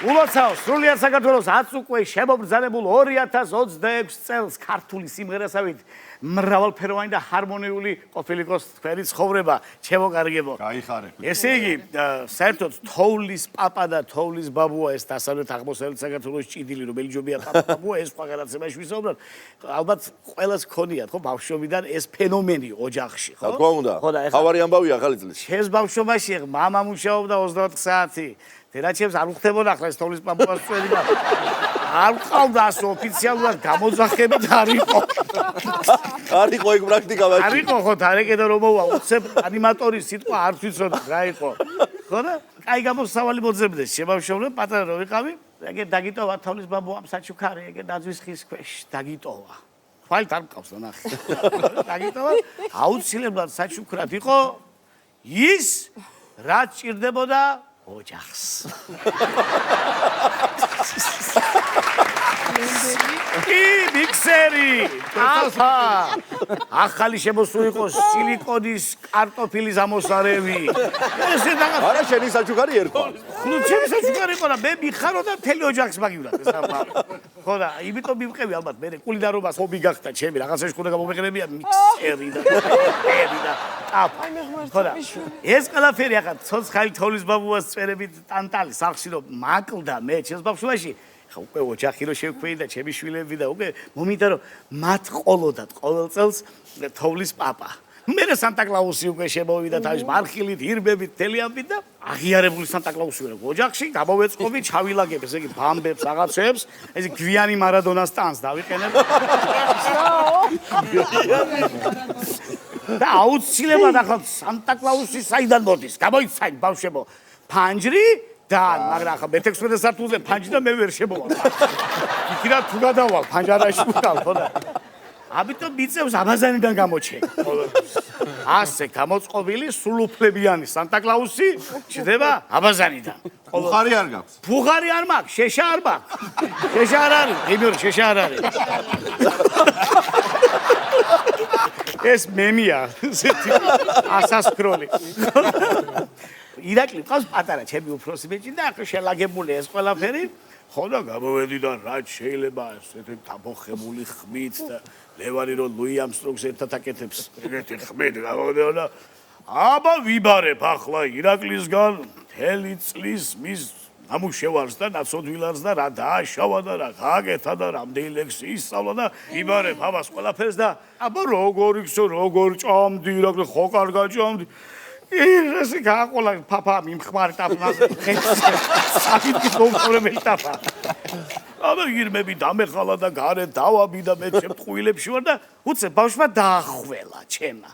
ულოცავ, სრულიად საქართველოს 10 უკვე შემობრძანებულ 2026 წელს ქართული სიმღერასავით მრავალფეროვანი და ჰარმონიული ყოფილიყო თქვენი ცხოვრება, ჩემო კარგებო. გაიხარეთ. ესე იგი, საერთოდ თოვლის პაპა და თოვლის ბაბუა ეს დასავლეთ აღმოსავლეთ საქართველოს ჭიდილი, რომელი ჯობია ბაბუა ეს სხვა განაცემაში ვისაუბროთ. ალბათ ყველას ქონიათ, ხო, ბავშვობიდან ეს ფენომენი ოჯახში, ხო? რა თქმა უნდა. თავარი ამბავია ახალი წლის. ჩემს ბავშვობაში მამა მუშაობდა 24 საათი. თერაჩებს არ უხდებოდა ახლა ეს თოვლის პაპუას წვენი და არ ყავდა ასე ოფიციალურად გამოძახებით არ იყო. არ იყო ეგ პრაქტიკა მაშინ. არ იყო ხო თარეკედა რომ მოვა უცებ ანიმატორის სიტყვა არ ვიცოდა რა იყო. ხო და კაი გამოსავალი მოძებნეს შემავშობლე პატარა რო ვიყავი ეგე დაგიტოვა თოვლის ბაბუამ საჩუქარი ეგე დაძვის ხის ქვეშ დაგიტოვა. ხვალთ არ მყავს ნახე. დაგიტოვა აუცილებლად საჩუქრად იყო ის რაც ჭირდებოდა ოჯახს. მიქსერი, ახალი შემოსული იყო სილიკონის კარტოფილის ამოსარევი. ესე და არა შენი საჩუქარი ერქვა. ხლუჩები საჩუქარი იყო და მე მიხარო და მთელი ოჯახს მაგივრად ეს ამ. ხო და იმიტომ მივყევი ალბათ მე კულინარობას ჰობი გახდა ჩემი რაღაცაში უნდა გამომეყრებია მიქსერი და პერი და აფა. ხო და ეს ყველაფერი ახლა ცოცხალი თოვლის ბაბუას წერებით ტანტალი სახში რომ მაკლდა მე ჩემს ბავშვობაში უკვე ოჯახი რო შევქმნი და ჩემი შვილები და უკვე მომიდა რომ მათ ყოლოდათ ყოველ წელს თოვლის პაპა. მე სანტა-კლაუსი უკვე შემოვიდა თავის მარხილით, ირბებით, თელიანებით და აღიარებული სანტა-კლაუსი ვარ ოჯახში, გამოვეწყობი, ჩავილაგებ ესე იგი ბამბებს, რაღაცებს, ესე გვიანი მარადონას ტანს დავიყენებ. და აუცილებლად ახლა სანტა-კლაუსი საიდან მოდის? გამოიცანი ბავშვებო, ფანჯრი და მაგრამ ახლა მე-16 სართულზე ფანჯი და მე ვერ შემოვალ. იქნა თუ გადავალ ფანჯარაში ვიყავ, ხო და ამიტომ მიწევს აბაზანიდან გამოჩენ. ასე გამოწყობილი სულუფლებიანი სანტა-კლაუსი ჩდება აბაზანიდან. ბუხარი არ გაქვს. ბუხარი არ მაქვს, შეშა არ მაქვს. შეშა არ არის, იმერ შეშა არ არის. ეს მემია, ასასკროლი. ირაკლი ყავს პატარა ჩემი უფროსი ბიჭი და ახლა შელაგებული ეს ყველაფერი ხო და გამოვედი და რაც შეიძლება ესეთი თამოხებული ხმით და ლევანი რო ლუი ამსტრონგს ერთად აკეთებს ეგეთი ხმით გამოვედი და აბა ვიბარებ ახლა ირაკლისგან მთელი წლის მის ამუშევარს და ნაცოდვილარს და რა დააშავა და რა გააკეთა და რამდენი ლექსი ისწავლა და ვიბარებ აბას ყველაფერს და აბა როგორ იქცო როგორ ჭამდი ირაკლი ხო კარგად ჭამდი ეს გაყოლა პაპა მიმხმარი ტაფლაზე საკითხი მომწორებელი ტაფა. აბა ირმები დამეხალა და გარეთ დავაბი და მე ჩემ ტყუილებში ვარ და უცებ ბავშვა დაახველა ჩემა.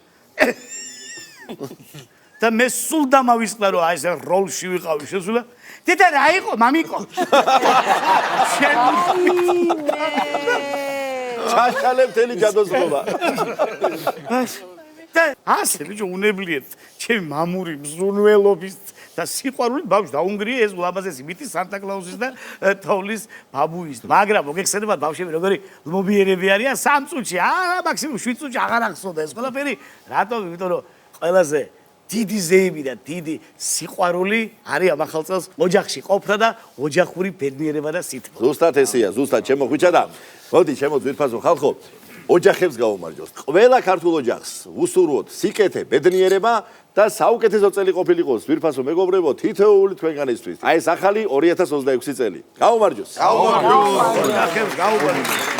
და მე სულ დამავისყდა რომ აი ეს როლში ვიყავი შესულა. დედა რა იყო მამიკო? ჩაშალებ თელი ჯადოსნობა. ასე ბიჭო უნებლიეთ ჩემი მამური მზრუნველობის და სიყვარულით ბავშვს დაუნგრია ეს ულამაზესი მითი სანტა-კლაუსის და თოვლის ბაბუის მაგრამ მოგეხსენებათ ბავშვები როგორი ლმობიერები არიან 3 წუთში მაქსიმუმ 7 წუთში აღარ ახსოვდა ეს ყველაფერი რატომ იმიტომ რომ ყველაზე დიდი ზეიმი და დიდი სიყვარული არის ამ ახალ წელს ოჯახში ყოფნა და ოჯახური ბედნიერება და სითბო ზუსტად ესეა ზუსტად ჩემო ხვიჩა და მოდი ჩემო ძვირფასო ხალხო ოჯახებს გაუმარჯოს. ყველა ქართულ ოჯახს უსურვოთ სიკეთე, ბედნიერება და საუკეთესო წელი ყოფილიყო ძვირფასო მეგობრებო თითოეული თქვენგანისთვის. აი ეს ახალი 2026 წელი. გაუმარჯოს. გაუმარჯოს. ოჯახებს გაუმარჯოს.